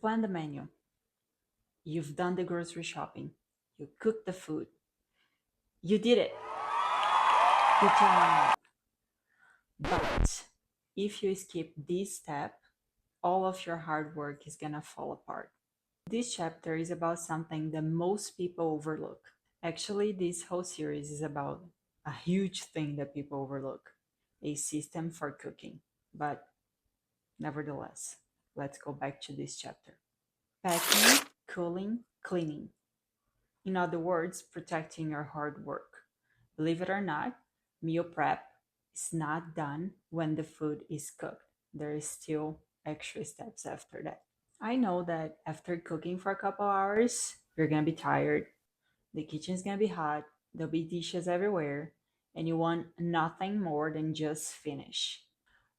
planned the menu, you've done the grocery shopping, you cooked the food, you did it. Good job. But if you skip this step, all of your hard work is gonna fall apart. This chapter is about something that most people overlook. Actually, this whole series is about a huge thing that people overlook, a system for cooking. But nevertheless, let's go back to this chapter. Packing, cooling, cleaning. In other words, protecting your hard work. Believe it or not, meal prep is not done when the food is cooked. There is still extra steps after that. I know that after cooking for a couple hours, you're gonna be tired, the kitchen's gonna be hot, there'll be dishes everywhere, and you want nothing more than just finish.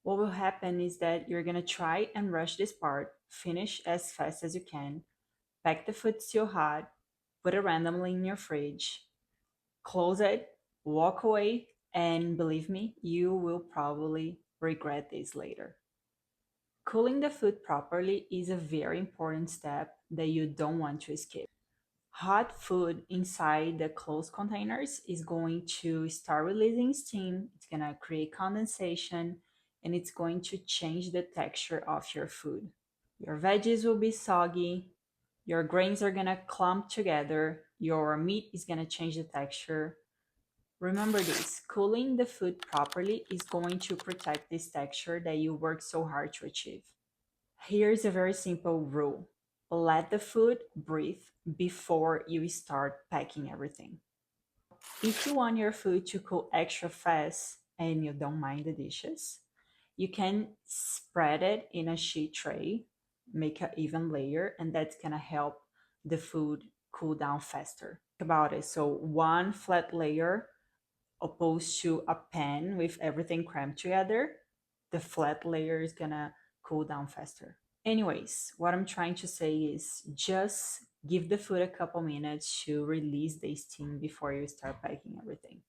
What will happen is that you're gonna try and rush this part, finish as fast as you can, pack the food still hot, put it randomly in your fridge, close it, walk away, and believe me, you will probably regret this later. Cooling the food properly is a very important step that you don't want to skip. Hot food inside the closed containers is going to start releasing steam, it's going to create condensation, and it's going to change the texture of your food. Your veggies will be soggy, your grains are going to clump together, your meat is going to change the texture. Remember this, cooling the food properly is going to protect this texture that you work so hard to achieve. Here's a very simple rule. Let the food breathe before you start packing everything. If you want your food to cool extra fast and you don't mind the dishes, you can spread it in a sheet tray, make an even layer, and that's gonna help the food cool down faster. Think about it. So one flat layer opposed to a pan with everything crammed together, the flat layer is gonna cool down faster. Anyways, what I'm trying to say is just give the food a couple minutes to release the steam before you start packing everything.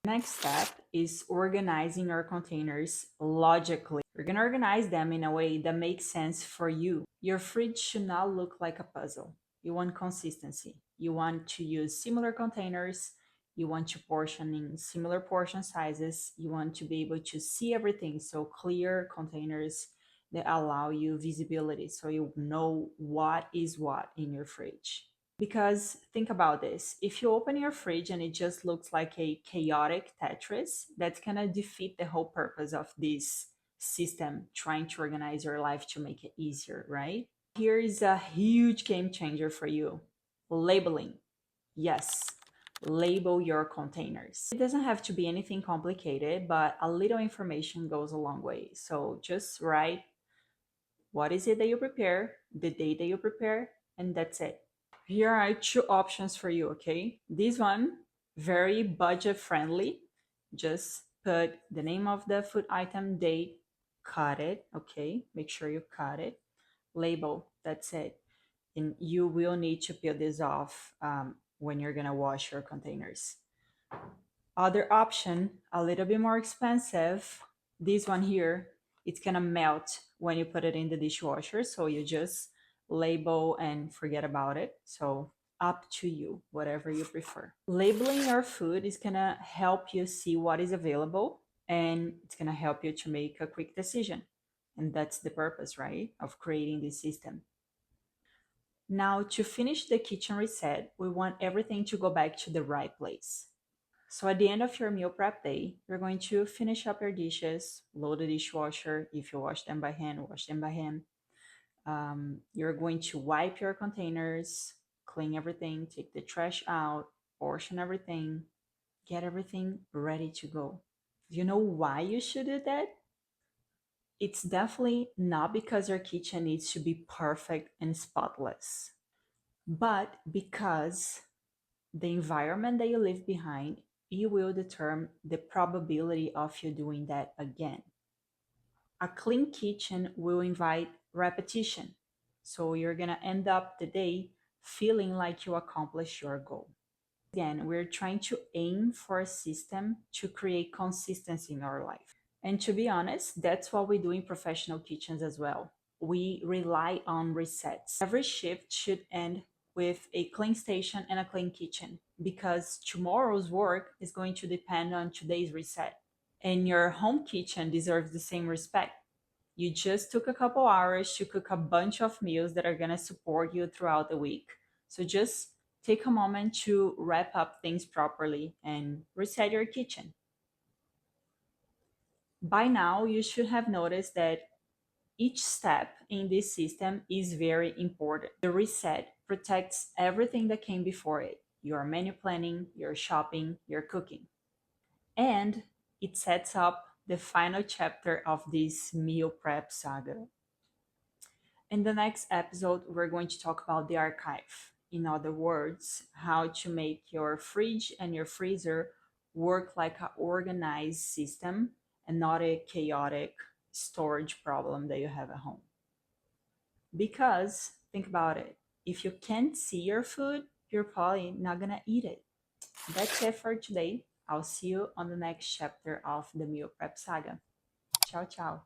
Next step is organizing your containers logically. You're gonna organize them in a way that makes sense for you. Your fridge should not look like a puzzle. You want consistency. You want to use similar containers. You want to portion in similar portion sizes. You want to be able to see everything. So clear containers that allow you visibility so you know what is what in your fridge. Because think about this, if you open your fridge and it just looks like a chaotic Tetris, that's gonna defeat the whole purpose of this system trying to organize your life to make it easier, right? Here is a huge game changer for you. Labeling. Yes, label your containers. It doesn't have to be anything complicated, but a little information goes a long way. So just write what is it that you prepare, the date that you prepare, and that's it. Here are two options for you, okay? This one, very budget friendly. Just put the name of the food item, date, cut it, okay? Make sure you cut it. Label, that's it. And you will need to peel this off when you're gonna wash your containers. Other option, a little bit more expensive, this one here, it's gonna melt when you put it in the dishwasher, so you just label and forget about it. So up to you, whatever you prefer. Labeling your food is gonna help you see what is available, and it's gonna help you to make a quick decision. And that's the purpose, right, of creating this system. Now, to finish the kitchen reset, we want everything to go back to the right place. So at the end of your meal prep day, you're going to finish up your dishes, load the dishwasher. If you wash them by hand, wash them by hand. You're going to wipe your containers, clean everything, take the trash out, portion everything, get everything ready to go. You know why you should do that? It's definitely not because your kitchen needs to be perfect and spotless, but because the environment that you leave behind, you will determine the probability of you doing that again. A clean kitchen will invite repetition. So you're going to end up the day feeling like you accomplished your goal. Again, we're trying to aim for a system to create consistency in our life. And to be honest, that's what we do in professional kitchens as well. we rely on resets. Every shift should end with a clean station and a clean kitchen because tomorrow's work is going to depend on today's reset. And your home kitchen deserves the same respect. You just took a couple hours to cook a bunch of meals that are going to support you throughout the week. So just take a moment to wrap up things properly and reset your kitchen. By now, you should have noticed that each step in this system is very important. The reset protects everything that came before it: your menu planning, your shopping, your cooking. And it sets up the final chapter of this meal prep saga. In the next episode, we're going to talk about the archive. In other words, how to make your fridge and your freezer work like an organized system and not a chaotic storage problem that you have at home. Because think about it, if you can't see your food, you're probably not gonna eat it. That's it for today. I'll see you on the next chapter of the Meal Prep Saga. Ciao, ciao.